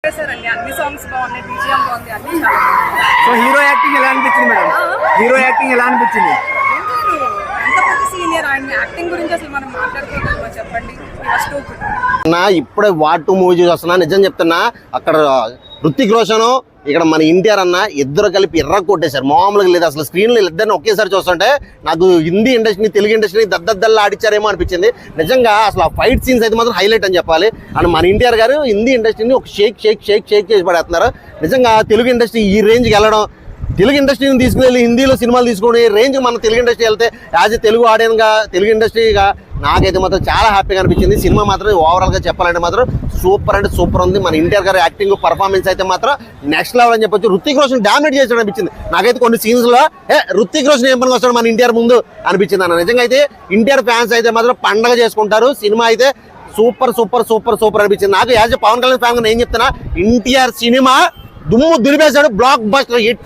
చెప్పేశారండి, అన్ని సాంగ్స్ బాగున్నాయి, బీజిఎం బాగుంది, అన్ని చాలా సో హీరో యాక్టింగ్ ఎలా అనిపించింది మేడం? హీరో యాక్టింగ్ ఎలా అనిపించింది? ఎంత పెద్ద సీనియర్, ఆయన యాక్టింగ్ గురించి అసలు మనం మాట్లాడుకోగలమా చెప్పండి? నా ఇప్పుడే వాటు మూవీ చూసి వస్తున్నా, నిజం చెప్తున్నా. అక్కడ రుతిక్ రోషన్, ఇక్కడ మన ఎన్టీఆర్ అన్న ఇద్దరు కలిపి ఎర్ర కొట్టేశారు, మామూలుగా లేదు అసలు. స్క్రీన్లో ఇద్దరిని ఒకేసారి చూస్తుంటే నాకు హిందీ ఇండస్ట్రీ, తెలుగు ఇండస్ట్రీని దద్దద్దల్లా ఆడిచ్చారేమో అనిపించింది నిజంగా. అసలు ఆ ఫైట్ సీన్స్ అయితే మాత్రం హైలైట్ అని చెప్పాలి. అండ్ మన ఎన్టీఆర్ గారు హిందీ ఇండస్ట్రీని ఒక షేక్ చేసి పడేస్తున్నారు నిజంగా. తెలుగు ఇండస్ట్రీ ఈ రేంజ్కి వెళ్ళడం, తెలుగు ఇండస్ట్రీని తీసుకుని హిందీలో సినిమాలు తీసుకునే రేంజ్ మన తెలుగు ఇండస్ట్రీ వెళ్తే, యాజ్ ఎ తెలుగు ఆడియన్గా, తెలుగు ఇండస్ట్రీగా నాకైతే మాత్రం చాలా హ్యాపీగా అనిపించింది. సినిమా మాత్రం ఓవరాల్గా చెప్పాలంటే మాత్రం సూపర్ అంటే సూపర్ ఉంది. మన ఎన్టీఆర్ గారి యాక్టింగ్ పర్ఫార్మెన్స్ అయితే మాత్రం నెక్స్ట్ లెవెల్ అని చెప్పొచ్చు. రుతిక్ రోషన్ డామినేట్ చేసాడు అనిపించింది నాకైతే. కొన్ని సీన్స్లో రుతిక్ రోషన్ ఏం పనికి వస్తాడు మన ఎన్టీఆర్ ముందు అనిపించింది అన్న. నిజంగా అయితే ఎన్టీఆర్ ఫ్యాన్స్ అయితే మాత్రం పండగ చేసుకుంటారు. సినిమా అయితే సూపర్ సూపర్ సూపర్ సూపర్ అనిపించింది నాకు. As a Pawan Kalyan fan నేను చెప్తున్నా, ఎన్టీఆర్ సినిమా దుమ్ము దులిపేశాడు, బ్లాక్ బస్టర్ హిట్